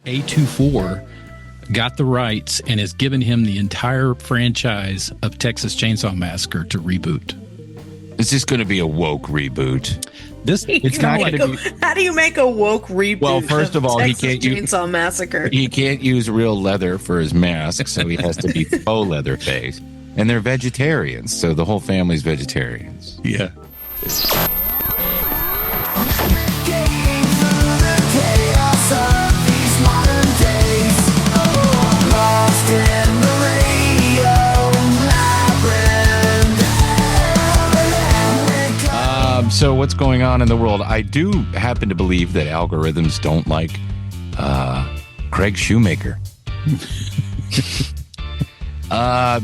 A24 got the rights and has given him the entire franchise of Texas Chainsaw Massacre to reboot. Is this going to be a woke reboot? It's not going to be. How do you make a woke reboot? Well, first of all, Texas he can't use Chainsaw Massacre. He can't use real leather for his mask, so he has to be faux leather face. And they're vegetarians, so the whole family's vegetarians. Yeah. So what's going on in the world? I do happen to believe that algorithms don't like Craig Shoemaker.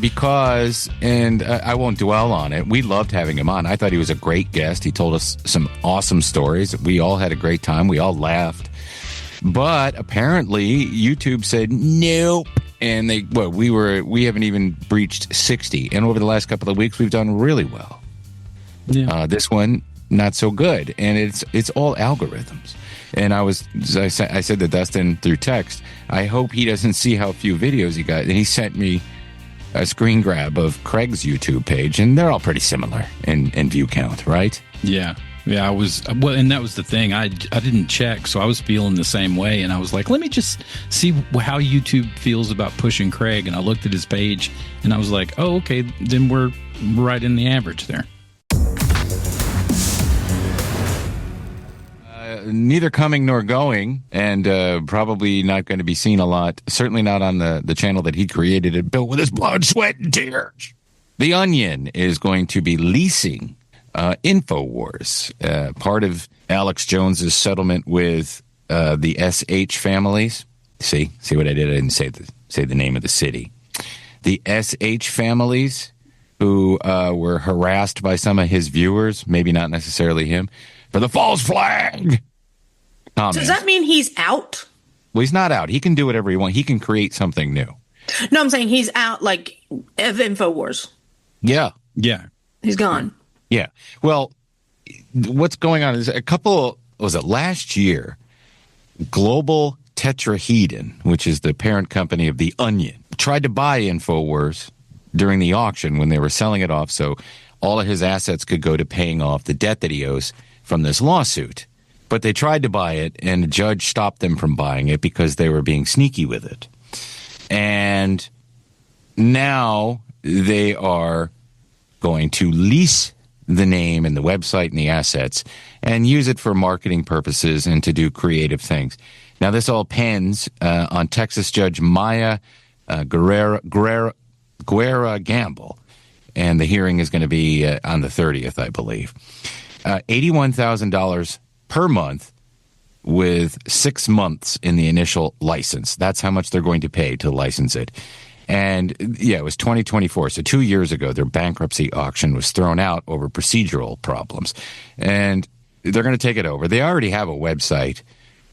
Because, and I won't dwell on it, we loved having him on. I thought he was a great guest. He told us some awesome stories. We all had a great time. We all laughed. But apparently YouTube said nope. And we haven't even breached 60. And over the last couple of weeks, we've done really well. Yeah. This one, not so good. And it's all algorithms. And I said to Dustin through text, I hope he doesn't see how few videos he got. And he sent me a screen grab of Craig's YouTube page, and they're all pretty similar in view count, right? Yeah. Yeah, and that was the thing. I didn't check, so I was feeling the same way, and I was like, let me just see how YouTube feels about pushing Craig. And I looked at his page, and I was like, oh, okay, then we're right in the average there. Neither coming nor going, and probably not going to be seen a lot. Certainly not on the channel that he created and built with his blood, sweat, and tears. The Onion is going to be leasing Infowars, part of Alex Jones's settlement with the SH families. See what I did? I didn't say the name of the city. The SH families who were harassed by some of his viewers, maybe not necessarily him, for the false flag. Comment. Does that mean he's out? Well, he's not out. He can do whatever he wants. He can create something new. No, I'm saying he's out, like, of Infowars. Yeah. Yeah. He's gone. Yeah. Well, what's going on is last year, Global Tetrahedron, which is the parent company of The Onion, tried to buy Infowars during the auction when they were selling it off so all of his assets could go to paying off the debt that he owes from this lawsuit. But they tried to buy it, and the judge stopped them from buying it because they were being sneaky with it. And now they are going to lease the name and the website and the assets and use it for marketing purposes and to do creative things. Now, this all pens on Texas Judge Maya Guerra Gamble, and the hearing is going to be on the 30th, I believe. $81,000 per month with 6 months in the initial license. That's how much they're going to pay to license it. And yeah, it was 2024. So 2 years ago, their bankruptcy auction was thrown out over procedural problems. And they're going to take it over. They already have a website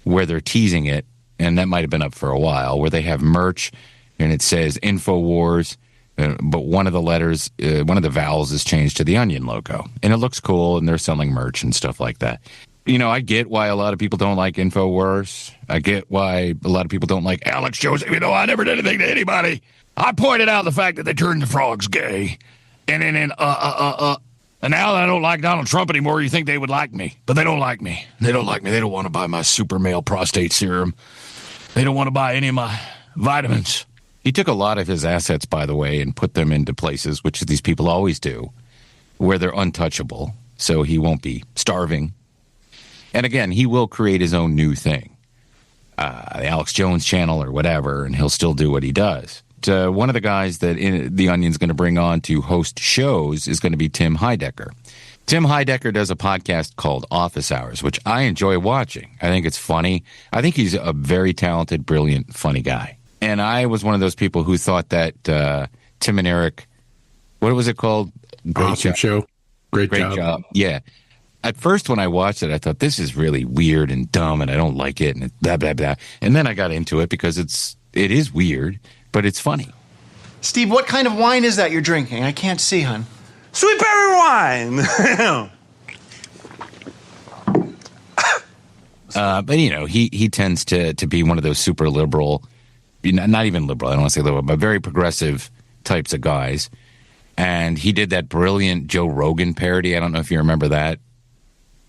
where they're teasing it, and that might have been up for a while, where they have merch, and it says Infowars, but one of the letters, one of the vowels is changed to the Onion logo. And it looks cool, and they're selling merch and stuff like that. You know, I get why a lot of people don't like Infowars. I get why a lot of people don't like Alex Jones, even though I never did anything to anybody. I pointed out the fact that they turned the frogs gay. And now that I don't like Donald Trump anymore, you think they would like me. But they don't like me. They don't like me. They don't want to buy my super male prostate serum. They don't want to buy any of my vitamins. He took a lot of his assets, by the way, and put them into places, which these people always do, where they're untouchable. So he won't be starving. And again, he will create his own new thing. The Alex Jones channel or whatever, and he'll still do what he does. One of the guys that The Onion's going to bring on to host shows is going to be Tim Heidecker. Tim Heidecker does a podcast called Office Hours, which I enjoy watching. I think it's funny. I think he's a very talented, brilliant, funny guy. And I was one of those people who thought that Tim and Eric, what was it called? Awesome show. Great job. Yeah. At first, when I watched it, I thought, this is really weird and dumb, and I don't like it, and blah, blah, blah. And then I got into it because it is weird, but it's funny. Steve, what kind of wine is that you're drinking? I can't see, hon. Sweet berry wine. But he tends to be one of those super liberal, not even liberal, I don't want to say liberal, but very progressive types of guys. And he did that brilliant Joe Rogan parody. I don't know if you remember that.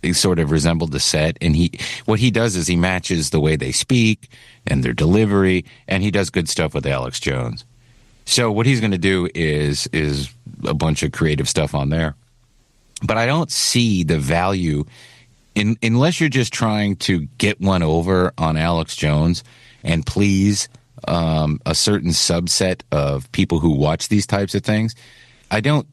He sort of resembled the set. And what he does is he matches the way they speak and their delivery, and he does good stuff with Alex Jones. So what he's going to do is a bunch of creative stuff on there. But I don't see the value unless you're just trying to get one over on Alex Jones and please a certain subset of people who watch these types of things. I don't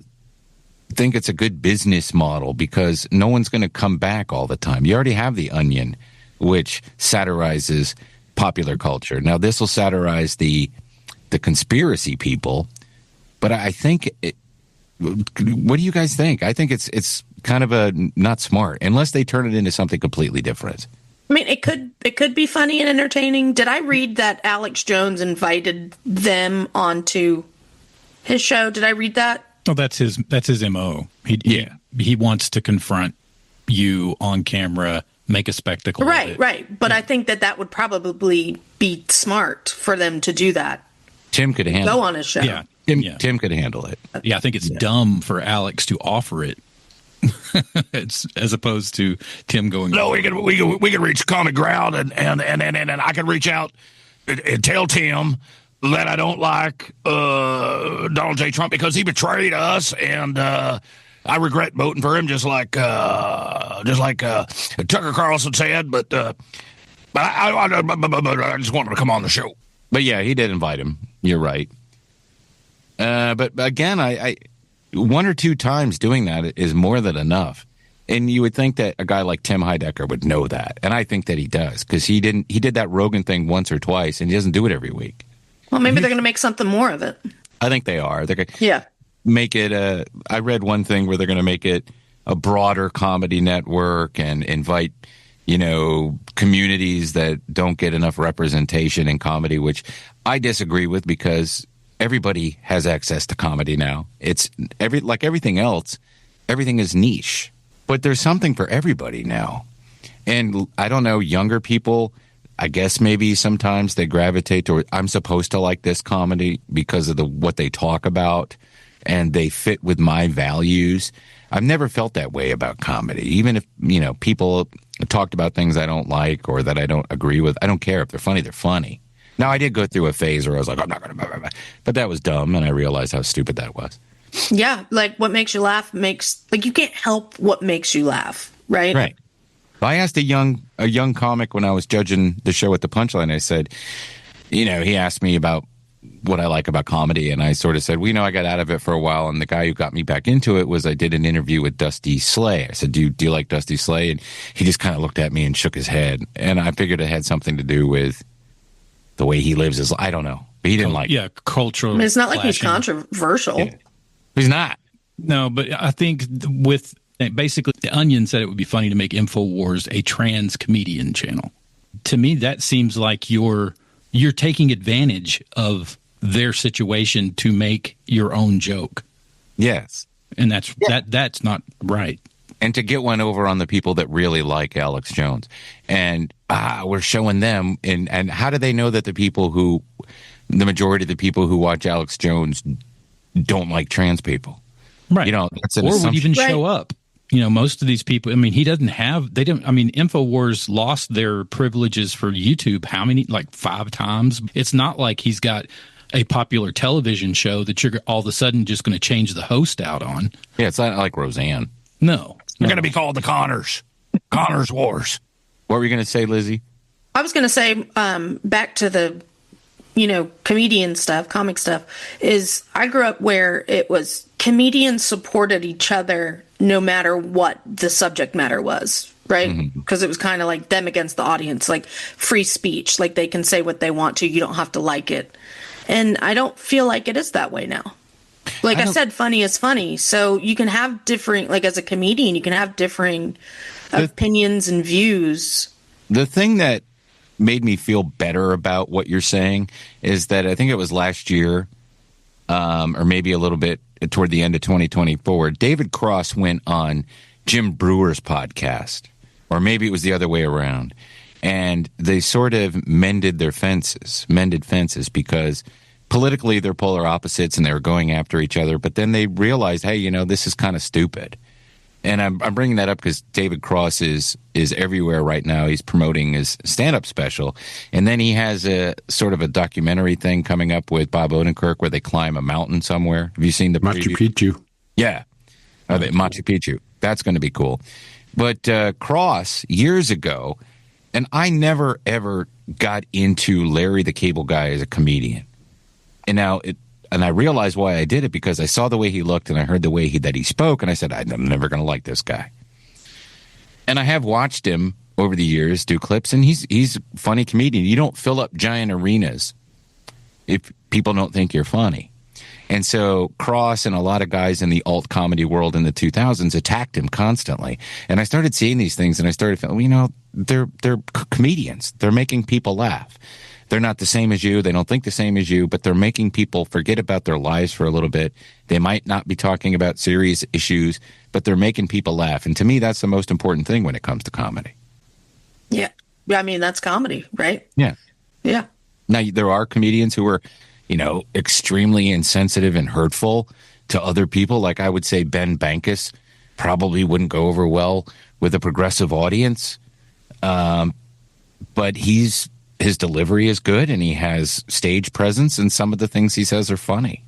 think it's a good business model because no one's going to come back all the time. You already have The Onion, which satirizes popular culture. Now, this will satirize the conspiracy people, but I think what do you guys think? I think it's kind of not smart unless they turn it into something completely different. I mean, it could be funny and entertaining. Did I read that Alex Jones invited them onto his show? Did I read that? Oh, that's his MO. He wants to confront you on camera, make a spectacle. Right. But I think that would probably be smart for them to do that. Tim could handle go on his show. Yeah. Tim could handle it. Yeah, I think it's dumb for Alex to offer it. It's as opposed to Tim going. No, we can reach common ground, and I can reach out and tell Tim that I don't like Donald J. Trump because he betrayed us, and I regret voting for him, just like Tucker Carlson said. But I just want him to come on the show. But yeah, he did invite him. You're right. But again, I one or two times doing that is more than enough. And you would think that a guy like Tim Heidecker would know that. And I think that he does, because he did that Rogan thing once or twice, and he doesn't do it every week. Well, maybe they're going to make something more of it. I think they are. They're going to make it I read one thing where they're going to make it a broader comedy network and invite, communities that don't get enough representation in comedy, which I disagree with because everybody has access to comedy now. It's like everything else, everything is niche. But there's something for everybody now. And I don't know, younger people, I guess maybe sometimes they gravitate toward, I'm supposed to like this comedy because of what they talk about and they fit with my values. I've never felt that way about comedy. Even if, people talked about things I don't like or that I don't agree with, I don't care. If they're funny, they're funny. Now, I did go through a phase where I was like, I'm not going to, but that was dumb, and I realized how stupid that was. Yeah, like what makes you laugh you can't help what makes you laugh, right? Right. I asked a young comic when I was judging the show at the Punchline. I said, he asked me about what I like about comedy, and I sort of said, I got out of it for a while, and the guy who got me back into it was I did an interview with Dusty Slay. I said, do you like Dusty Slay? And he just kind of looked at me and shook his head, and I figured it had something to do with the way he lives his life. I don't know. But he didn't like it. Yeah, cultural. I mean, it's not like he's controversial. Yeah. He's not. No, but I think with basically The Onion said it would be funny to make Infowars a trans comedian channel. To me, that seems like you're taking advantage of their situation to make your own joke. Yes. And that's not right. And to get one over on the people that really like Alex Jones. And we're showing them. And how do they know that the majority of the people who watch Alex Jones don't like trans people? Right. That's an or assumption. Would even show up. Most of these people, Infowars lost their privileges for YouTube. How many? Like 5 times? It's not like he's got a popular television show that you're all of a sudden just going to change the host out on. Yeah, it's not like Roseanne. No. They're going to be called the Connors. Connors Wars. What were you going to say, Lizzie? I was going to say, back to the, comedian stuff, comic stuff, is I grew up where it was comedians supported each other no matter what the subject matter was, right? Because it was kind of like them against the audience, like free speech, like they can say what they want to, you don't have to like it. And I don't feel like it is that way now. Like I said, funny is funny. So you can have different, like as a comedian, you can have differing opinions and views. The thing that made me feel better about what you're saying is that I think it was last year, or maybe a little bit toward the end of 2024, David Cross went on Jim Brewer's podcast, or maybe it was the other way around. and they sort of mended fences because politically they're polar opposites and they were going after each other. But then they realized, hey, this is kind of stupid. And I'm bringing that up because David Cross is everywhere right now. He's promoting his stand-up special. And then he has a sort of a documentary thing coming up with Bob Odenkirk where they climb a mountain somewhere. Have you seen the Machu preview? Picchu? Yeah. Machu Picchu. That's going to be cool. But Cross, years ago, and I never, ever got into Larry the Cable Guy as a comedian. And now and I realized why I did it, because I saw the way he looked and I heard the way that he spoke, and I said, I'm never going to like this guy. And I have watched him over the years do clips, and he's a funny comedian. You don't fill up giant arenas if people don't think you're funny. And so Cross and a lot of guys in the alt comedy world in the 2000s attacked him constantly. And I started seeing these things, and I started feeling, they're comedians. They're making people laugh. They're not the same as you. They don't think the same as you, but they're making people forget about their lives for a little bit. They might not be talking about serious issues, but they're making people laugh. And to me, that's the most important thing when it comes to comedy. Yeah. I mean, that's comedy, right? Yeah. Yeah. Now, there are comedians who are, extremely insensitive and hurtful to other people. Like I would say Ben Bankus probably wouldn't go over well with a progressive audience. But his delivery is good, and he has stage presence, and some of the things he says are funny.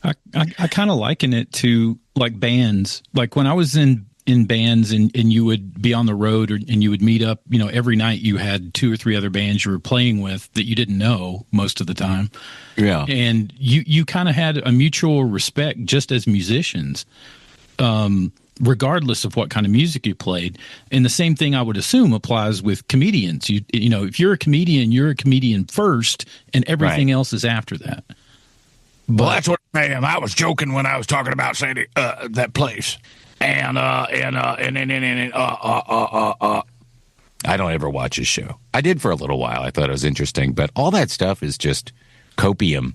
I kind of liken it to like bands. Like when I was in bands and you would be on the road and you would meet up, every night you had 2 or 3 other bands you were playing with that you didn't know most of the time. Yeah. And you kind of had a mutual respect just as musicians, regardless of what kind of music you played. And the same thing I would assume applies with comedians. If you're a comedian first, and everything else is after that. Well, that's what I am. I was joking when I was talking about saying that place. I don't ever watch his show. I did for a little while. I thought it was interesting, but all that stuff is just copium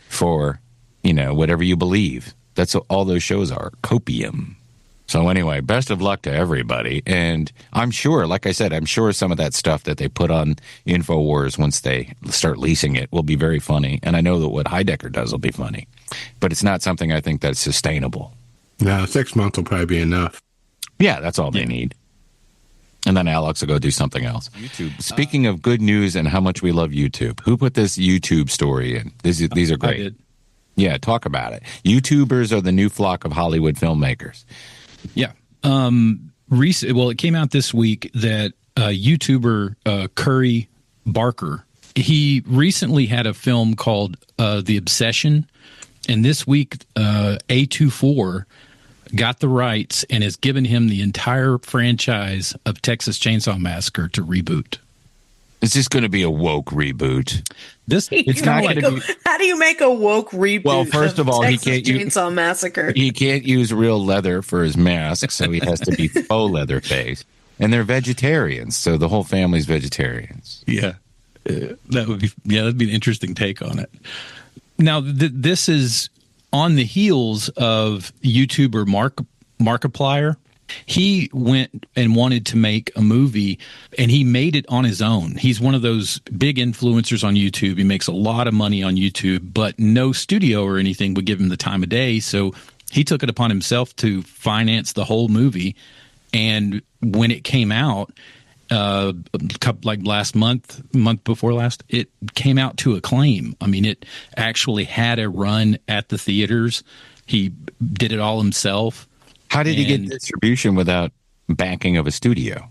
for, whatever you believe. That's what all those shows are, copium. So anyway, best of luck to everybody. And I'm sure, like I said, some of that stuff that they put on Infowars once they start leasing it will be very funny. And I know that what Heidecker does will be funny, but it's not something I think that's sustainable. No, 6 months will probably be enough. Yeah, that's all they need. And then Alex will go do something else. YouTube. Speaking of good news and how much we love YouTube, who put this YouTube story in? These are great. I did. Yeah, talk about it. YouTubers are the new flock of Hollywood filmmakers. Yeah. It came out this week that YouTuber Curry Barker, he recently had a film called The Obsession, and this week A24 got the rights and has given him the entire franchise of Texas Chainsaw Massacre to reboot. Is this going to be a woke reboot? It's not going to be. How do you make a woke reboot? Well, first of all, Texas he can't Chainsaw Massacre. He can't use real leather for his mask, so he has to be faux leather face. And they're vegetarians, so the whole family's vegetarians. Yeah, that'd be an interesting take on it. Now, this is on the heels of YouTuber Markiplier. He went and wanted to make a movie, and he made it on his own. He's one of those big influencers on YouTube. He makes a lot of money on YouTube, but no studio or anything would give him the time of day. So he took it upon himself to finance the whole movie. And when it came out, last month before last, it came out to acclaim. I mean, it actually had a run at the theaters. He did it all himself. How did he get distribution without backing of a studio?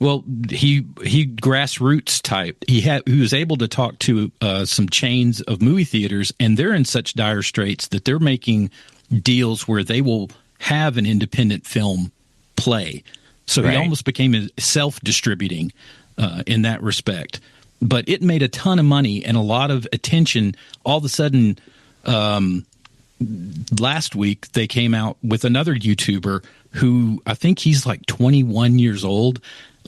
Well, he grassroots type. He was able to talk to some chains of movie theaters, and they're in such dire straits that they're making deals where they will have an independent film play. So he almost became self-distributing in that respect. But it made a ton of money and a lot of attention. All of a sudden, last week they came out with another YouTuber who I think he's like 21 years old.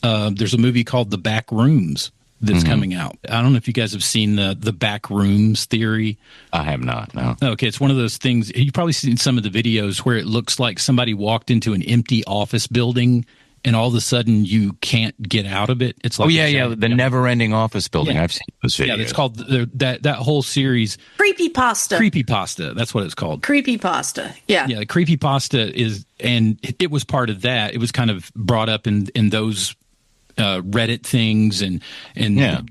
There's a movie called The Backrooms that's coming out. I don't know if you guys have seen the Backrooms theory. I have not, no. Okay, it's one of those things. You've probably seen some of the videos where it looks like somebody walked into an empty office building and all of a sudden you can't get out of it. It's like the never-ending office building. Yeah. I've seen those videos. Yeah, it's called that whole series. Creepypasta. That's what it's called. Creepypasta. Yeah. Yeah, the creepypasta is, and it was part of that. It was kind of brought up in those Reddit things and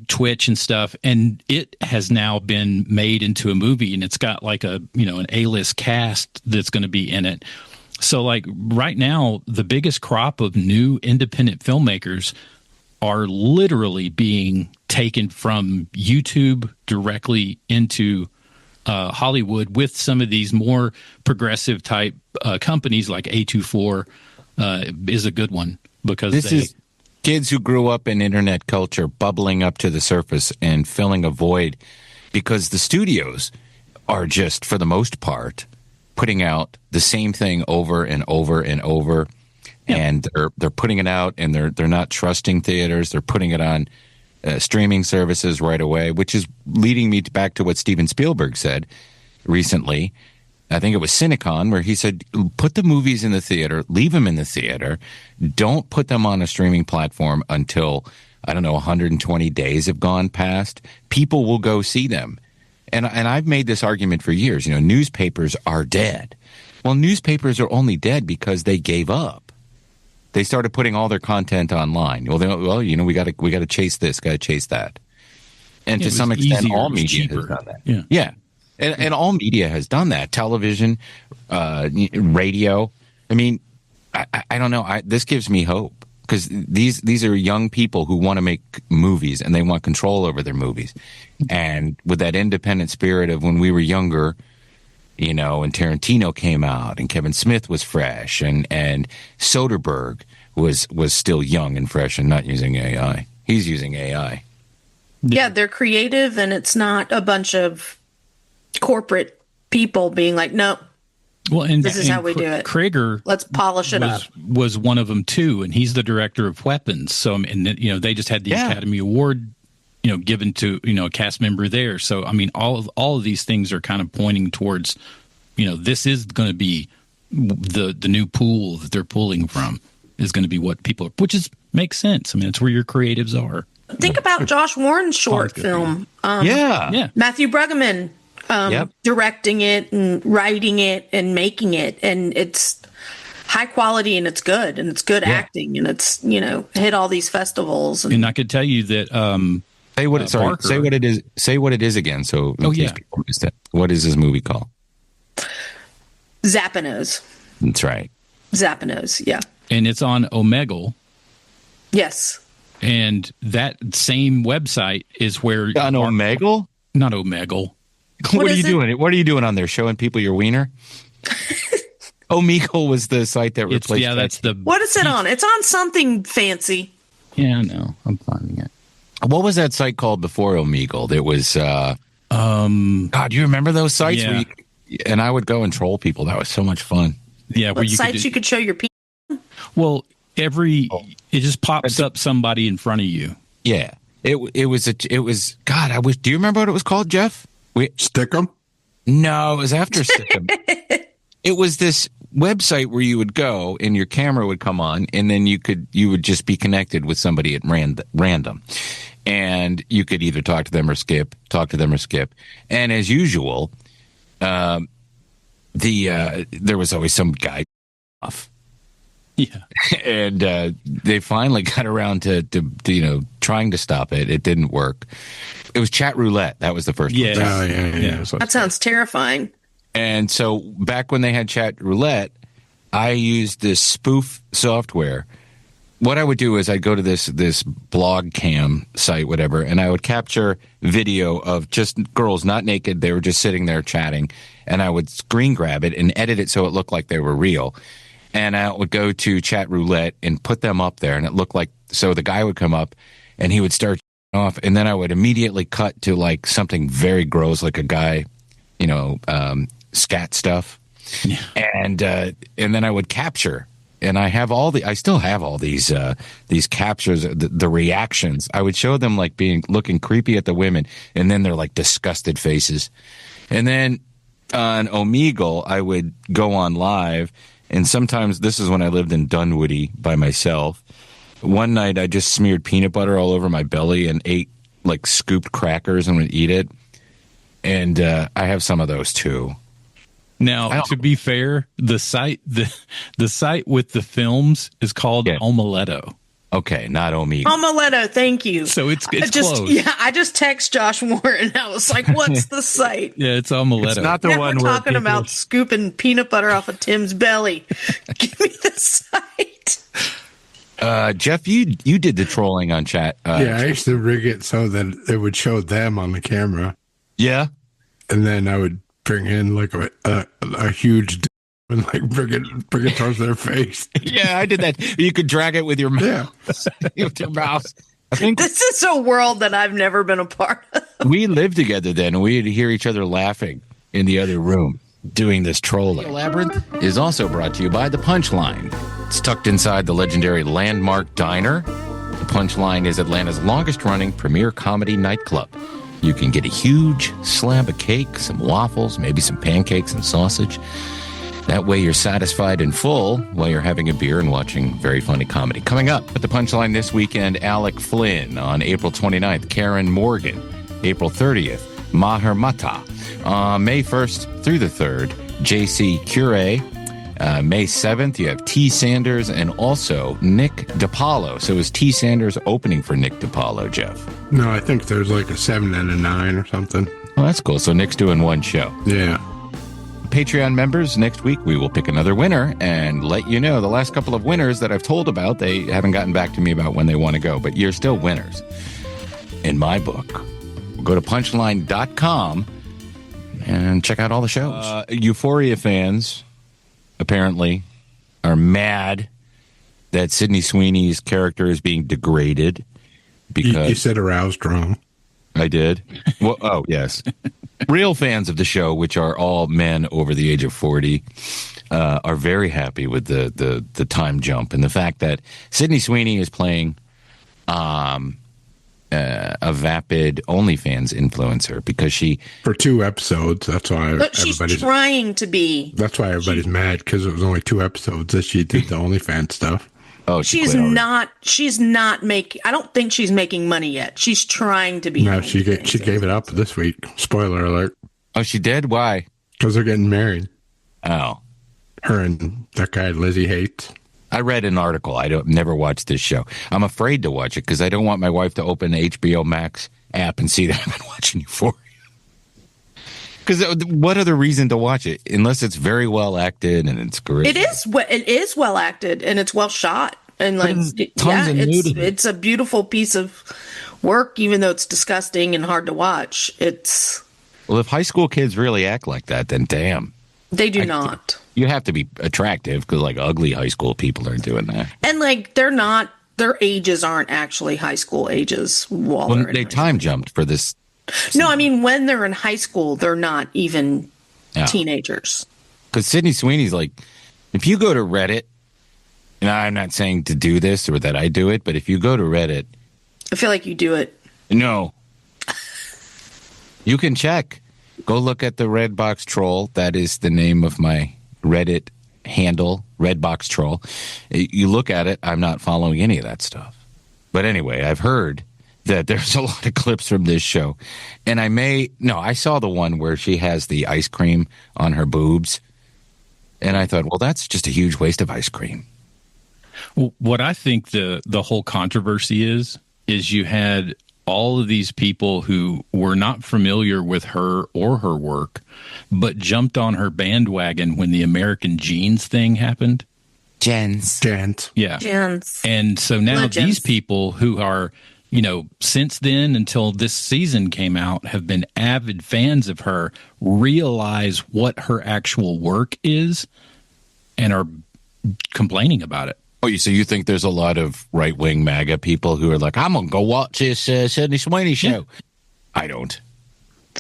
Twitch and stuff, and it has now been made into a movie, and it's got like an A-list cast that's going to be in it. So like right now, the biggest crop of new independent filmmakers are literally being taken from YouTube directly into Hollywood with some of these more progressive type companies like A24 is a good one because this is kids who grew up in internet culture bubbling up to the surface and filling a void because the studios are just, for the most part, putting out the same thing over and over and over. Yeah. And they're putting it out, and they're not trusting theaters. They're putting it on streaming services right away, which is leading me back to what Steven Spielberg said recently. I think it was Cinecon, where he said, put the movies in the theater, leave them in the theater. Don't put them on a streaming platform until, 120 days have gone past. People will go see them. And I've made this argument for years. Newspapers are dead. Well, newspapers are only dead because they gave up. They started putting all their content online. We got to chase this, got to chase that. And to some extent, all media has done that. Yeah. And all media has done that. Television, radio. I mean, I don't know. This gives me hope because these are young people who want to make movies and they want control over their movies. And with that independent spirit of when we were younger, and Tarantino came out and Kevin Smith was fresh and Soderbergh was still young and fresh and not using AI. He's using AI. Yeah, they're creative, and it's not a bunch of corporate people being like, no, this is how we do it. Krieger, let's polish it up. Was one of them too, and he's the director of Weapons. So, they just had the Academy Award, given to a cast member there. So, I mean, all of these things are kind of pointing towards, this is going to be the new pool that they're pulling from is going to be what people, makes sense. I mean, it's where your creatives are. Think about Josh Warren's short film. Matthew Bruggeman directing it and writing it and making it, and it's high quality and it's good acting and it's hit all these festivals. And I could tell you that say what it is again. So people missed it. What is this movie called? Zappano's. That's right. Zappano's, yeah. And it's on Omegle. Yes. And that same website is where on Omegle? Not Omegle. What are you doing? What are you doing on there? Showing people your wiener? Omegle was the site that replaced. That's the. What is it on? It's on something fancy. Yeah, I know. I'm finding it. What was that site called before Omegle? It was. God, do you remember those sites? Yeah. And I would go and troll people. That was so much fun. Yeah, where you could show your people. Well, it just pops up somebody in front of you. Yeah, it was. God, I wish. Do you remember what it was called, Jeff? Stickum? No, it was after Stickum. It was this website where you would go and your camera would come on, and then you would just be connected with somebody at random, and you could either talk to them or skip. And as usual, there was always some guy off. Yeah, and they finally got around to trying to stop it. It didn't work. It was chat roulette. That was the first one. Yeah. That sounds terrifying. And so back when they had chat roulette, I used this spoof software. What I would do is I'd go to this blog cam site, whatever, and I would capture video of just girls, not naked. They were just sitting there chatting, and I would screen grab it and edit it so it looked like they were real. And I would go to chat roulette and put them up there, and it looked like, so the guy would come up and he would start off, and then I would immediately cut to like something very gross, like a guy, scat stuff. Yeah. And then I would capture, and I still have all these captures, the reactions. I would show them like looking creepy at the women, and then they're like disgusted faces. And then on Omegle, I would go on live And sometimes, this is when I lived in Dunwoody by myself. One night I just smeared peanut butter all over my belly and ate like scooped crackers and would eat it. And I have some of those too. Now, to be fair, the site with the films is called Omeletto. Okay, not Omega. Omeletto, thank you. So it's close. Yeah, I just text Josh Warren. I was like, "What's the site?" Yeah, it's Omeletto. It's not the Now one we're where talking about scooping peanut butter off of Tim's belly. Give me the site. Jeff, you did the trolling on chat. I used to rig it so that it would show them on the camera, Yeah. and then I would bring in like a huge and like bring it towards their face. Yeah, I did that. You could drag it with your mouth. Yeah. With your mouth. I think This is a world that I've never been a part of. we lived together then, and we'd hear each other laughing in the other room doing this trolling. Labyrinth is also brought to you by The Punchline. It's tucked inside the legendary Landmark Diner. The Punchline is Atlanta's longest-running premier comedy nightclub. You can get a huge slab of cake, some waffles, maybe some pancakes and sausage. That way you're satisfied and full while you're having a beer and watching very funny comedy. Coming up at the Punchline this weekend, Alec Flynn on April 29th, Karen Morgan, April 30th, Maher Mata. May 1st through the 3rd, JC Cure. May 7th, you have T. Sanders and also Nick DiPaolo. So is T. Sanders opening for Nick DiPaolo, Jeff? No, I think there's like a 7 and a 9 or something. Well, that's cool. So Nick's doing one show. Yeah. Patreon members, next week we will pick another winner and let you know. The last couple of winners that I've told about, they haven't gotten back to me about when they want to go, but you're still winners in my book. Go to punchline.com and check out all the shows. Euphoria fans apparently are mad that Sydney Sweeney's character is being degraded because You said aroused wrong. I did. Well, oh, yes. Real fans of the show, which are all men over the age of 40, are very happy with the time jump and the fact that Sydney Sweeney is playing a vapid OnlyFans influencer because she... For 2 episodes, that's why But she's trying to be. That's why everybody's mad, because it was only 2 episodes that she did the OnlyFans stuff. Oh, She's not making. I don't think she's making money yet. She's trying to be. No, she gave it up this week. Spoiler alert. Oh, she did? Why? Because they're getting married. Oh. Her and that guy Lizzie hates. I read an article. I never watched this show. I'm afraid to watch it because I don't want my wife to open the HBO Max app and see that I've been watching Euphoria. Because what other reason to watch it unless it's very well acted and it's great? It is well acted and it's well shot and like it's a beautiful piece of work, even though it's disgusting and hard to watch. Well, if high school kids really act like that, then damn. They do not. You have to be attractive because like ugly high school people aren't doing that. And like they're not. Their ages aren't actually high school ages. Well, they time jumped for this. No, I mean, when they're in high school, they're not even teenagers. Because Sydney Sweeney's like, if you go to Reddit, and I'm not saying to do this or that I do it, but if you go to Reddit. I feel like you do it. No. You can check. Go look at the Redbox Troll. That is the name of my Reddit handle, Redbox Troll. You look at it, I'm not following any of that stuff. But anyway, I've heard that there's a lot of clips from this show. And I saw the one where she has the ice cream on her boobs. And I thought, well, that's just a huge waste of ice cream. Well, what I think the whole controversy is you had all of these people who were not familiar with her or her work, but jumped on her bandwagon when the American Jeans thing happened. Jens. Yeah. Jens. And so now Legends. these people who are, since then until this season came out, have been avid fans of her, realize what her actual work is, and are complaining about it. Oh, so you think there's a lot of right-wing MAGA people who are like, I'm going to go watch this Sydney Sweeney show. Yeah. I don't.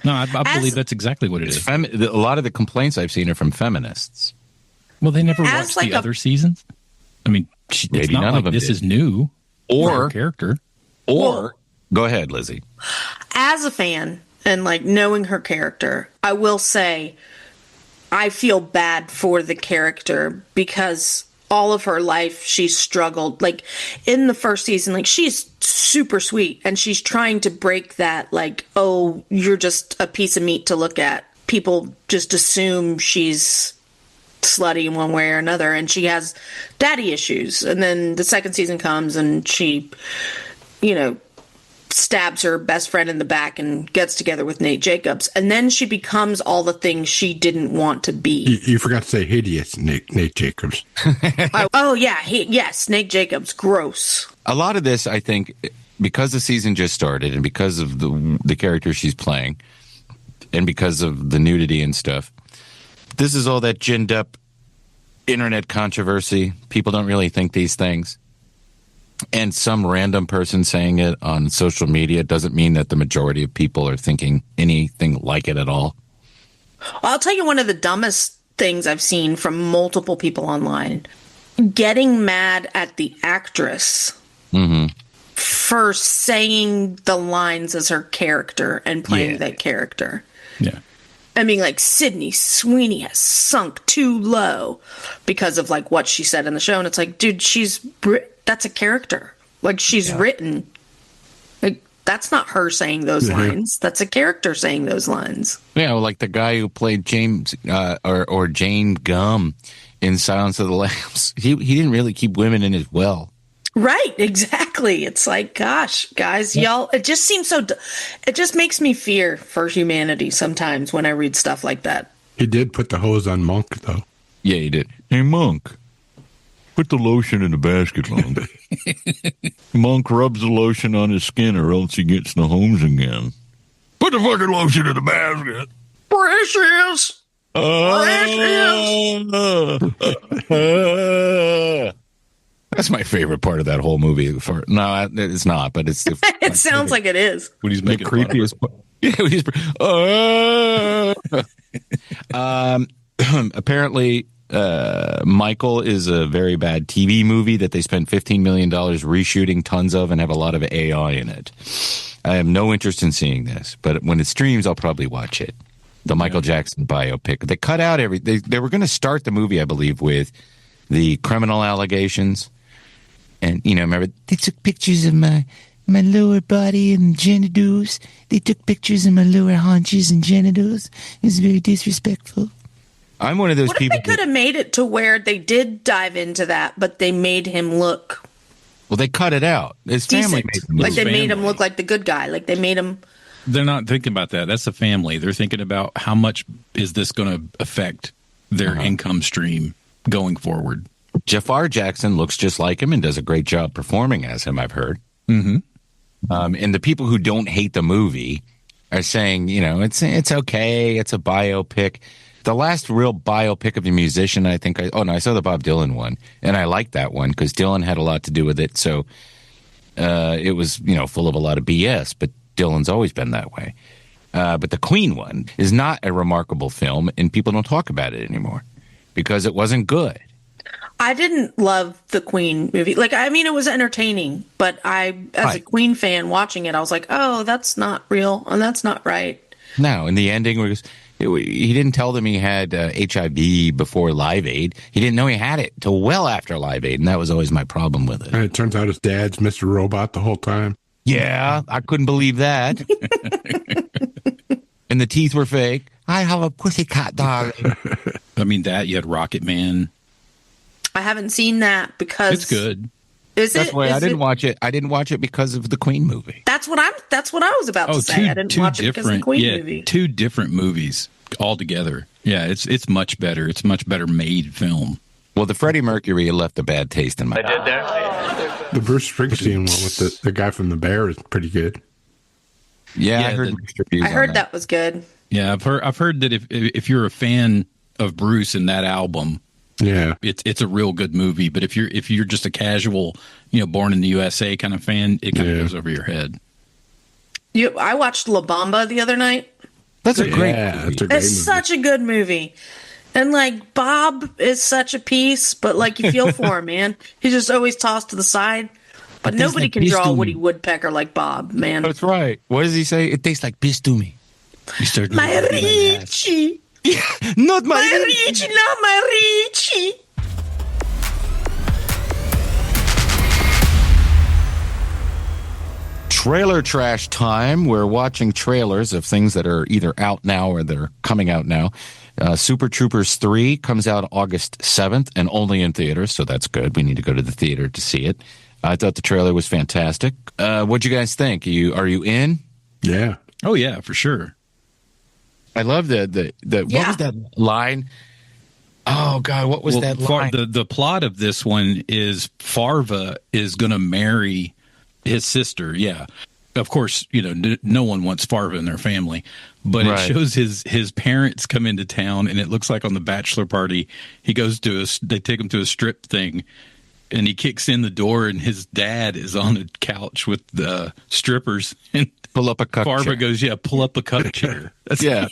No, I believe that's exactly what it is. A lot of the complaints I've seen are from feminists. Well, they never watched the other seasons. I mean, it's not like this is new. Or character. Or go ahead, Lizzie. As a fan and like knowing her character, I will say I feel bad for the character because all of her life she's struggled. Like in the first season, like she's super sweet and she's trying to break that, like, oh, you're just a piece of meat to look at. People just assume she's slutty in one way or another, and she has daddy issues. And then the second season comes and she, you know, stabs her best friend in the back and gets together with Nate Jacobs. And then she becomes all the things she didn't want to be. You forgot to say hideous, Nate Jacobs. Oh, yeah. Yes, Nate Jacobs. Gross. A lot of this, I think, because the season just started and because of the character she's playing and because of the nudity and stuff, this is all that ginned up internet controversy. People don't really think these things. And some random person saying it on social media doesn't mean that the majority of people are thinking anything like it at all. I'll tell you one of the dumbest things I've seen from multiple people online. Getting mad at the actress for saying the lines as her character and playing that character. Yeah. I mean, like, Sydney Sweeney has sunk too low because of, like, what she said in the show. And it's like, dude, that's a character. Like, she's written. Like, that's not her saying those lines. That's a character saying those lines. Yeah, well, like the guy who played James or Jane Gum in Silence of the Lambs. He didn't really keep women in his well. Right, exactly. It's like, gosh, guys, y'all, it just seems so, it just makes me fear for humanity sometimes when I read stuff like that. He did put the hose on Monk, though. Yeah, he did. Hey, Monk, put the lotion in the basket, Monk. Monk rubs the lotion on his skin or else he gets the homes again. Put the fucking lotion in the basket. Precious! That's my favorite part of that whole movie. No, it's not, but it's... It sounds like it is. When he's making the creepiest part. Yeah, apparently, Michael is a very bad TV movie that they spent $15 million reshooting tons of and have a lot of AI in it. I have no interest in seeing this, but when it streams, I'll probably watch it. The Michael Jackson biopic. They cut out they were going to start the movie, I believe, with the criminal allegations. And, you know, remember, they took pictures of my lower body and genitals. They took pictures of my lower haunches and genitals. It was very disrespectful. I'm one of those What if people. they could have made it to where they did dive into that, but they made him look Well, they cut it out. His family made decent? him Like look. they made him family. look like the good guy. Like they made him. They're not thinking about that. That's the family. They're thinking about how much is this going to affect their income stream going forward. Jafar Jackson looks just like him and does a great job performing as him, I've heard. Mm-hmm. And the people who don't hate the movie are saying, you know, it's okay. It's a biopic. The last real biopic of a musician, I think I saw the Bob Dylan one, and I liked that one because Dylan had a lot to do with it. So it was, you know, full of a lot of BS, but Dylan's always been that way. But the Queen one is not a remarkable film, and people don't talk about it anymore because it wasn't good. I didn't love the Queen movie. Like, I mean, it was entertaining, but as a Queen fan watching it, I was like, oh, that's not real and that's not right. No, and the ending was he didn't tell them he had HIV before Live Aid. He didn't know he had it till well after Live Aid, and that was always my problem with it. And it turns out his dad's Mr. Robot the whole time. Yeah, I couldn't believe that. And the teeth were fake. I have a pussycat dog. I mean, you had Rocket Man. I haven't seen that because It's good. That's why I didn't watch it. I didn't watch it because of the Queen movie. That's what I was about to say. I didn't watch it because of the Queen movie. Two different movies altogether. Yeah, it's much better. It's a much better made film. Well, the Freddie Mercury left a bad taste in my mouth. The Bruce Springsteen one with the guy from The Bear is pretty good. Yeah, Yeah, I heard mixed reviews I on heard that was good. Yeah, I've heard that if you're a fan of Bruce and that album, Yeah. it's a real good movie. But if you're just a casual, you know, born in the USA kind of fan, it kind of goes over your head. I watched La Bamba the other night. That's a great Yeah, movie. it's a great It's movie. such a good movie. And like Bob is such a piece, but like you feel for him, man. He's just always tossed to the side. But tastes nobody like can piss draw to a me. Woody Woodpecker like Bob, man. That's right. What does he say? It tastes like piss to me. You start My Richie. Not my Ricci, not my Ricci. Trailer trash time. We're watching trailers of things that are either out now or they're coming out now. Super Troopers 3 comes out August 7th and only in theaters, so that's good. We need to go to the theater to see it. I thought the trailer was fantastic. What'd you guys think? Are you in? Yeah. Oh yeah, for sure. I love the what was that line? Oh God, what was that line? The plot of this one is Farva is going to marry his sister. Yeah, of course, no one wants Farva in their family, but Right. it shows his parents come into town, and it looks like on the bachelor party they take him to a strip thing, and he kicks in the door, and his dad is on a couch with the strippers, and Pull up a cup Farva chair. goes, "Yeah, pull up a cup chair." That's Yeah.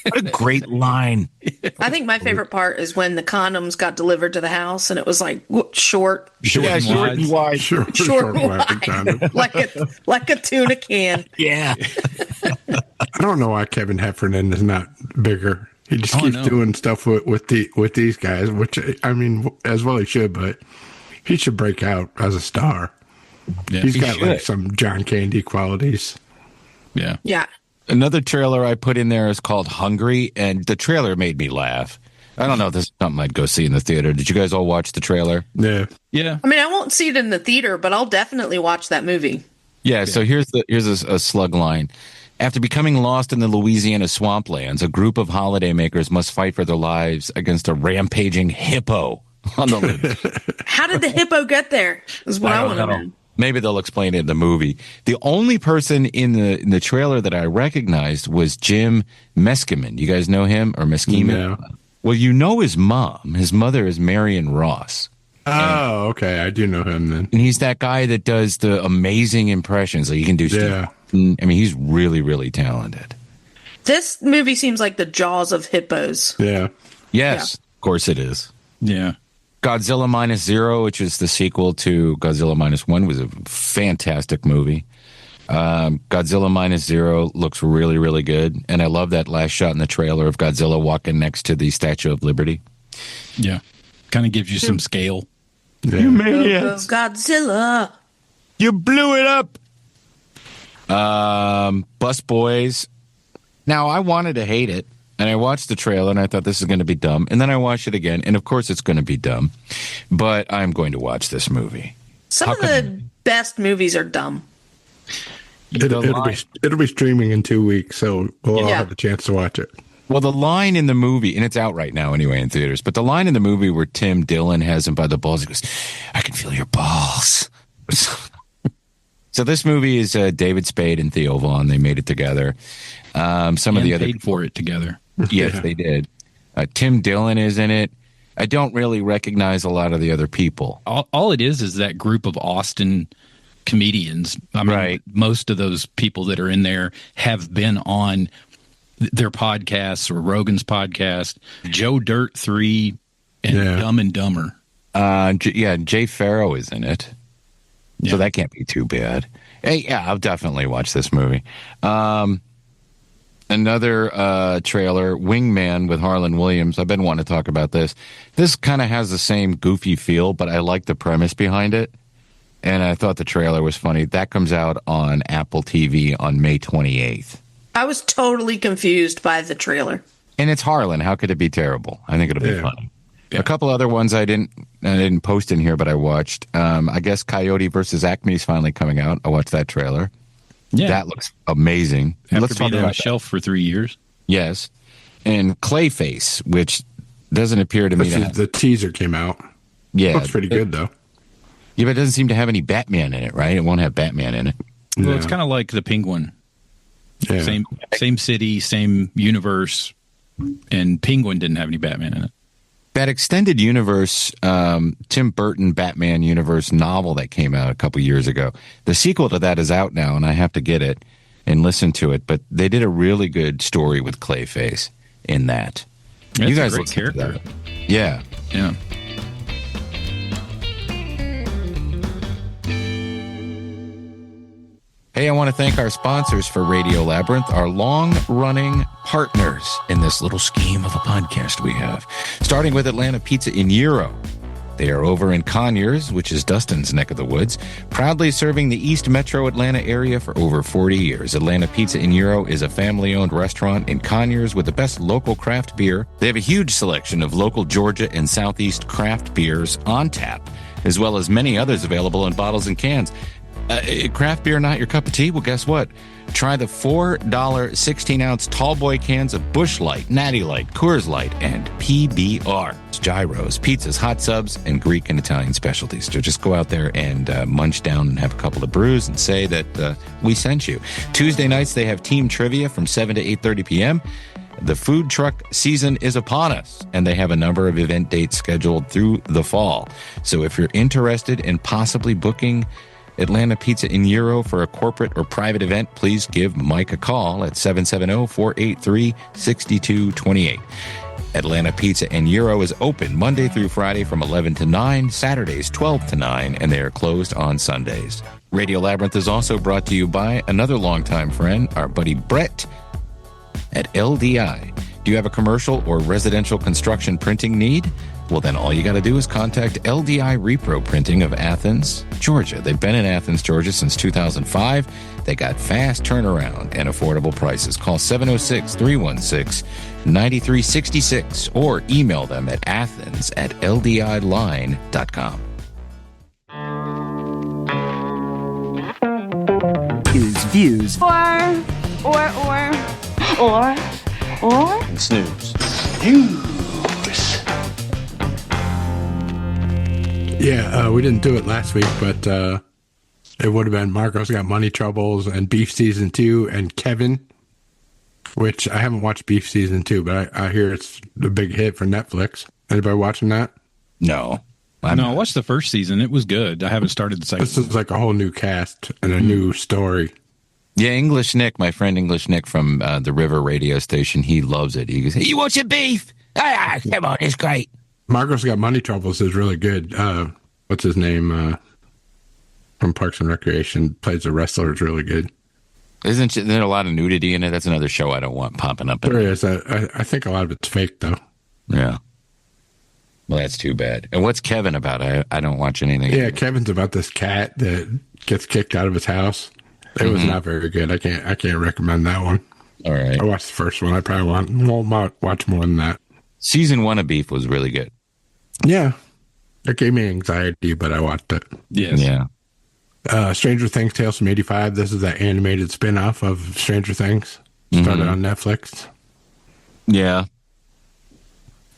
What a great line. I think my favorite part is when the condoms got delivered to the house, and it was like short, Yeah, short and wide. Short plastic condom. like a tuna can. Yeah. I don't know why Kevin Heffernan is not bigger. He just keeps doing stuff with these guys, which I mean, as well he should, but he should break out as a star. Yeah, He's he got should. like some John Candy qualities. Yeah. Yeah. Another trailer I put in there is called Hungry, and the trailer made me laugh. I don't know if this is something I'd go see in the theater. Did you guys all watch the trailer? Yeah. Yeah. I mean, I won't see it in the theater, but I'll definitely watch that movie. Yeah, so here's a slug line. After becoming lost in the Louisiana swamplands, a group of holiday makers must fight for their lives against a rampaging hippo on the loose. How did the hippo get there? Is what I want to don't know. Maybe they'll explain it in the movie. The only person in the trailer that I recognized was Jim Meskimen. You guys know him or Meskimen? No. Well, you know his mom. His mother is Marion Ross. Oh, okay. I do know him then. And he's that guy that does the amazing impressions. Like he can do stuff. Yeah. I mean, he's really, really talented. This movie seems like the Jaws of hippos. Yeah. Yes, of course it is. Yeah. Godzilla Minus Zero, which is the sequel to Godzilla Minus One, was a fantastic movie. Godzilla Minus Zero looks really, really good. And I love that last shot in the trailer of Godzilla walking next to the Statue of Liberty. Yeah. Kind of gives you some scale. Yeah. Go, go, Godzilla. You blew it up. Bus Boys. Now, I wanted to hate it, and I watched the trailer, and I thought this is going to be dumb. And then I watched it again, and of course it's going to be dumb. But I'm going to watch this movie. Some of the best movies are dumb. It'll be streaming in 2 weeks, so we'll all Yeah. have the chance to watch it. Well, the line in the movie, and it's out right now anyway in theaters, but the line in the movie where Tim Dillon has him by the balls, he goes, "I can feel your balls." So this movie is David Spade and Theo Vaughn. They made it together. Some of the other paid for it together. Yes, they did. Tim Dillon is in it. I don't really recognize a lot of the other people. All it is that group of Austin comedians. I mean, Right. most of those people that are in there have been on their podcasts or Rogan's podcast, Joe Dirt 3 and Yeah. Dumb and Dumber. Jay Farrow is in it. Yeah. So that can't be too bad. Hey, yeah, I'll definitely watch this movie. Another trailer, Wingman with Harlan Williams. I've been wanting to talk about this. This kind of has the same goofy feel, but I like the premise behind it. And I thought the trailer was funny. That comes out on Apple TV on May 28th. I was totally confused by the trailer. And it's Harlan. How could it be terrible? I think it'll be Yeah. funny. A couple other ones I didn't post in here, but I watched. I guess Coyote versus Acme is finally coming out. I watched that trailer. Yeah. That looks amazing. After Let's talk being on a about that. shelf for 3 years. Yes. And Clayface, which doesn't appear to me to have, The teaser came out. yeah, Looks pretty good though. Yeah, but it doesn't seem to have any Batman in it, right? It won't have Batman in it. Well, Yeah. it's kind of like the Penguin. Yeah. Same city, same universe, and Penguin didn't have any Batman in it. That extended universe, Tim Burton Batman universe novel that came out a couple years ago. The sequel to that is out now, and I have to get it and listen to it. But they did a really good story with Clayface in that. That's you guys a great listen to character. that. Yeah. Yeah. Hey, I want to thank our sponsors for Radio Labyrinth, our long-running partners in this little scheme of a podcast we have. Starting with Atlanta Pizza in Euro. They are over in Conyers, which is Dustin's neck of the woods, proudly serving the East Metro Atlanta area for over 40 years. Atlanta Pizza in Euro is a family-owned restaurant in Conyers with the best local craft beer. They have a huge selection of local Georgia and Southeast craft beers on tap, as well as many others available in bottles and cans. Craft beer not your cup of tea? Well, guess what? Try the $4 16-ounce tall boy cans of Busch Light, Natty Light, Coors Light, and PBR. Gyros, pizzas, hot subs, and Greek and Italian specialties. So just go out there and munch down and have a couple of brews and say that we sent you. Tuesday nights, they have team trivia from 7 to 8:30 p.m. The food truck season is upon us, and they have a number of event dates scheduled through the fall. So if you're interested in possibly booking Atlanta Pizza in Euro for a corporate or private event, please give Mike a call at 770-483-6228. Atlanta Pizza in Euro is open Monday through Friday from 11 to 9, Saturdays 12 to 9, and they are closed on Sundays. Radio Labyrinth is also brought to you by another longtime friend, our buddy Brett at LDI. Do you have a commercial or residential construction printing need? Well, then all you got to do is contact LDI Repro Printing of Athens, Georgia. They've been in Athens, Georgia since 2005. They got fast turnaround and affordable prices. Call 706-316-9366 or email them at athens@ldiline.com. Views. Or. And Snooze. Yeah, we didn't do it last week, but it would have been Marco's Got Money Troubles and Beef Season 2 and Kevin, which I haven't watched Beef Season 2, but I hear it's a big hit for Netflix. Anybody watching that? No. I watched the first season. It was good. I haven't started the second. This is like a whole new cast and a new story. Yeah, English Nick, my friend English Nick from the River radio station, he loves it. He goes, "Hey, you want some beef? Come on, it's great." Marco's Got Money Troubles is really good. What's his name? From Parks and Recreation, plays a wrestler. It's really good. Isn't there a lot of nudity in it? That's another show I don't want popping up. There is. I think a lot of it's fake, though. Yeah. Well, that's too bad. And what's Kevin about? I don't watch anything. Yeah, Kevin's about this cat that gets kicked out of his house. It was not very good. I can't recommend that one. All right. I watched the first one. I probably won't watch more than that. Season 1 of Beef was really good. Yeah. It gave me anxiety, but I watched it. Yes. Yeah. Stranger Things Tales from 85. This is the animated spin-off of Stranger Things. Started on Netflix. Yeah.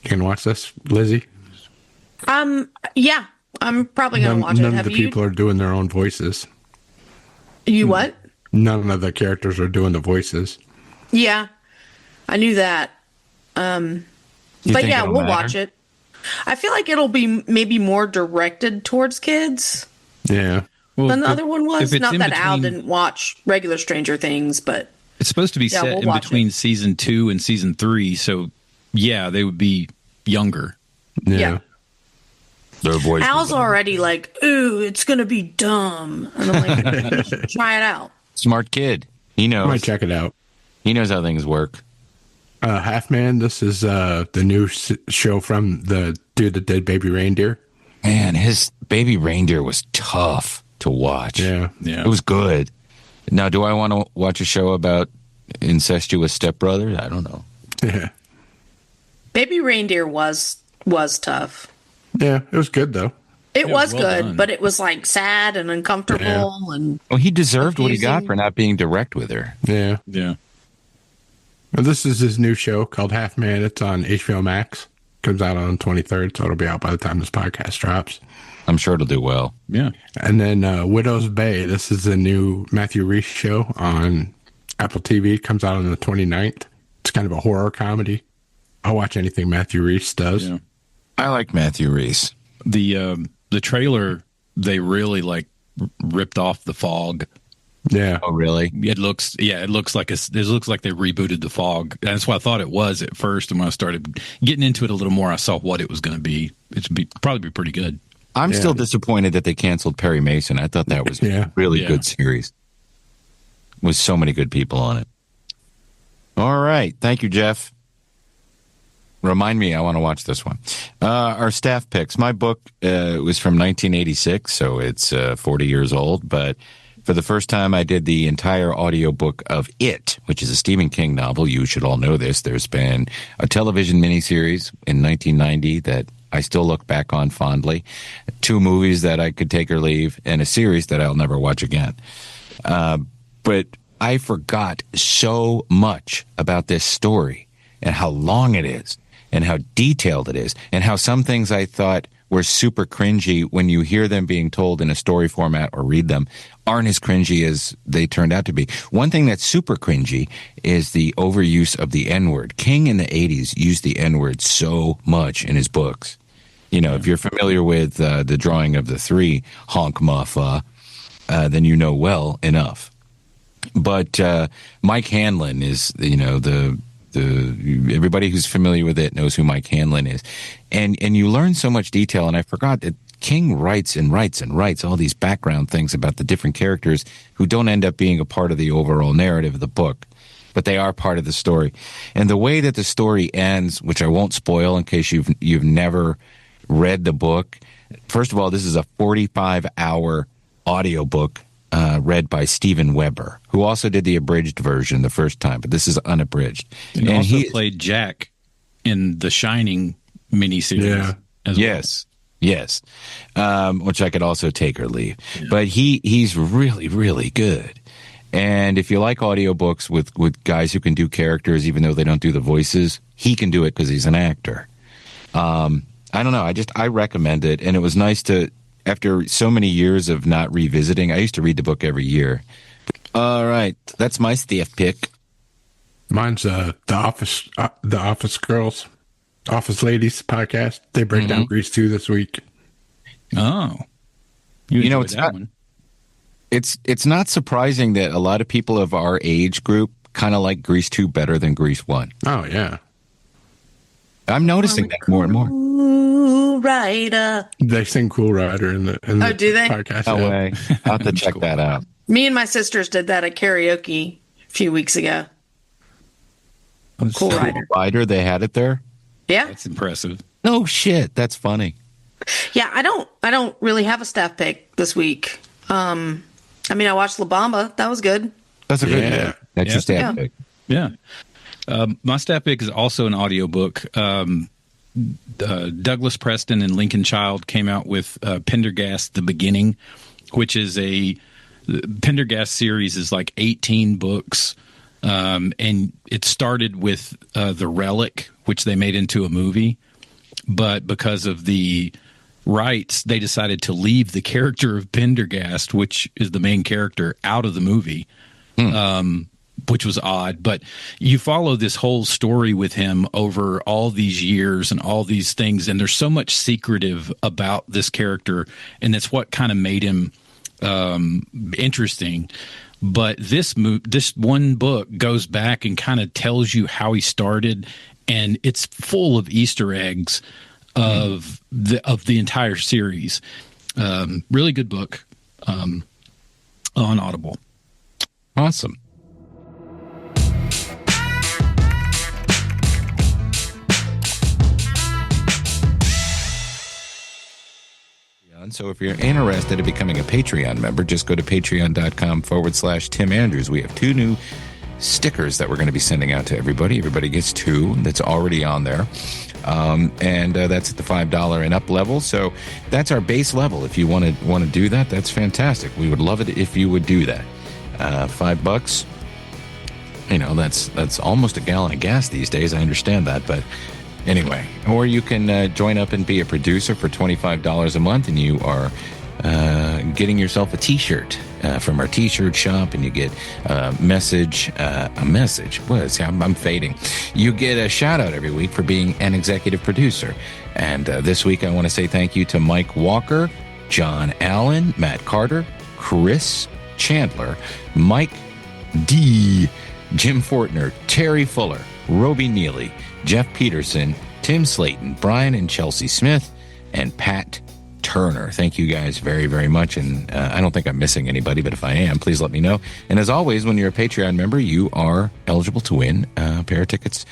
You can watch this, Lizzie? Yeah, I'm probably going to watch it. None of the people are doing their own voices. You what? None of the characters are doing the voices. Yeah, I knew that. But yeah, we'll watch it. I feel like it'll be maybe more directed towards kids Yeah. than the other one was. if it's Not in that Al between- didn't watch regular Stranger Things, but It's supposed to be Yeah, set we'll in watch between it. season 2 and season 3. So, yeah, they would be younger. Yeah. Their voice. Al's already like, ooh, it's going to be dumb. And I'm like, you should try it out. Smart kid. He I knows. might check it out. He knows how things work. Half Man, this is the new show from the dude that did Baby Reindeer. Man, his Baby Reindeer was tough to watch. Yeah. Yeah. It was good. Now, do I want to watch a show about incestuous stepbrothers? I don't know. Yeah. Baby Reindeer was tough. Yeah, it was good, though. It was well good, done. but it was like sad and uncomfortable and Well, he deserved what he got Confusing. for not being direct with her. Yeah. Yeah. Well, this is his new show called Half Man. It's on HBO Max. Comes out on the 23rd, so it'll be out by the time this podcast drops. I'm sure it'll do well. Yeah. And then Widow's Bay. This is the new Matthew Rhys show on Apple TV. Comes out on the 29th. It's kind of a horror comedy. I'll watch anything Matthew Rhys does. Yeah. I like Matthew Rhys. The trailer, they really like ripped off The Fog. Yeah. Oh, really? It looks like it looks like they rebooted The Fog. That's what I thought it was at first. And when I started getting into it a little more, I saw what it was going to be. Probably be pretty good. I'm still disappointed that they canceled Perry Mason. I thought that was Yeah. a really Yeah. good series. with so many good people on it. All right. Thank you, Jeff. Remind me, I want to watch this one. Our staff picks. My book was from 1986, so it's 40 years old. But for the first time, I did the entire audiobook of It, which is a Stephen King novel. You should all know this. There's been a television miniseries in 1990 that I still look back on fondly, 2 movies that I could take or leave, and a series that I'll never watch again. But I forgot so much about this story and how long it is, and how detailed it is, and how some things I thought were super cringy when you hear them being told in a story format or read them aren't as cringy as they turned out to be. One thing that's super cringy is the overuse of the N-word. King in the 80s used the N-word so much in his books. You know, if you're familiar with the drawing of the 3 honk muffa, then you know well enough. But Mike Hanlon is, you know, everybody who's familiar with it knows who Mike Hanlon is. And you learn so much detail, and I forgot that King writes all these background things about the different characters who don't end up being a part of the overall narrative of the book, but they are part of the story. And the way that the story ends, which I won't spoil in case you've never read the book. First of all, this is a 45-hour audiobook read by Steven Weber, who also did the abridged version the first time, but this is unabridged. And he also played Jack in the Shining miniseries. Yeah. Yes. Which I could also take or leave. Yeah. But he's really, really good. And if you like audiobooks with guys who can do characters, even though they don't do the voices, he can do it because he's an actor. I don't know. I recommend it. And it was nice to, after so many years of not revisiting, I used to read the book every year. All right. That's my staff pick. Mine's the Office Girls, Office Ladies podcast. They break down Grease 2 this week. Oh. You know, it's not surprising that a lot of people of our age group kind of like Grease 2 better than Grease 1. Oh, yeah. I'm noticing that more and more. Cool Rider. They sing Cool Rider in the do they? podcast. No way. I'll have to check that out. Me and my sisters did that at karaoke a few weeks ago. Cool Rider, they had it there? Yeah. That's impressive. No shit. That's funny. Yeah, I don't really have a staff pick this week. I mean, I watched La Bamba. That was good. That's a good pick. That's your staff pick. Yeah. My staff pick is also an audiobook. Douglas Preston and Lincoln Child came out with Pendergast: The Beginning, which is Pendergast series is like 18 books. And it started with The Relic, which they made into a movie. But because of the rights, they decided to leave the character of Pendergast, which is the main character, out of the movie, which was odd. But you follow this whole story with him over all these years and all these things. And there's so much secretive about this character. And that's what kind of made him interesting. But this one book goes back and kind of tells you how he started, and it's full of Easter eggs of the entire series. Really good book on Audible. Awesome. So if you're interested in becoming a Patreon member, just go to patreon.com/Tim Andrews. We have 2 new stickers that we're going to be sending out to everybody. Everybody gets 2 that's already on there. And that's at the $5 and up level. So that's our base level. If you want to do that, that's fantastic. We would love it if you would do that. $5, you know, that's almost a gallon of gas these days. I understand that, but anyway, or you can join up and be a producer for $25 a month, and you are getting yourself a T-shirt from our T-shirt shop, and you get a message. I'm fading. You get a shout out every week for being an executive producer. And this week, I want to say thank you to Mike Walker, John Allen, Matt Carter, Chris Chandler, Mike D, Jim Fortner, Terry Fuller, Roby Neely, Jeff Peterson, Tim Slayton, Brian and Chelsea Smith, and Pat Turner. Thank you guys very, very much. And I don't think I'm missing anybody, but if I am, please let me know. And as always, when you're a Patreon member, you are eligible to win a pair of tickets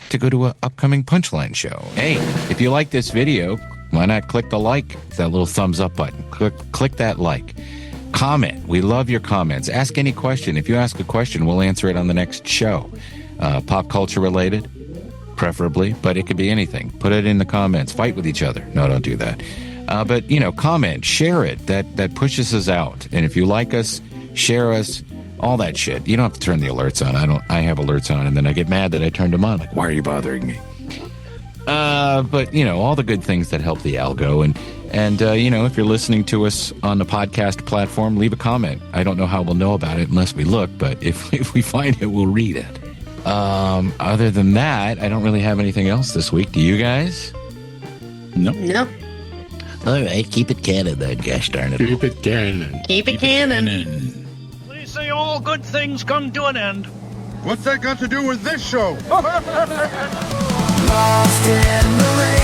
to go to an upcoming Punchline show. Hey, if you like this video, why not click the like, that little thumbs up button. Click that like. Comment. We love your comments. Ask any question. If you ask a question, we'll answer it on the next show. Pop culture related, preferably, but it could be anything. Put it in the comments. Fight with each other. No, don't do that. But, comment, share it. That pushes us out. And if you like us, share us, all that shit. You don't have to turn the alerts on. I have alerts on, and then I get mad that I turned them on. Like, why are you bothering me? But, all the good things that help the algo. And if you're listening to us on the podcast platform, leave a comment. I don't know how we'll know about it unless we look, but if we find it, we'll read it. Other than that, I don't really have anything else this week. Do you guys? Nope. Nope. All right, keep it canon then, gosh darn it. Keep it canon. Keep it canon. They say all good things come to an end. What's that got to do with this show? Lost in the rain.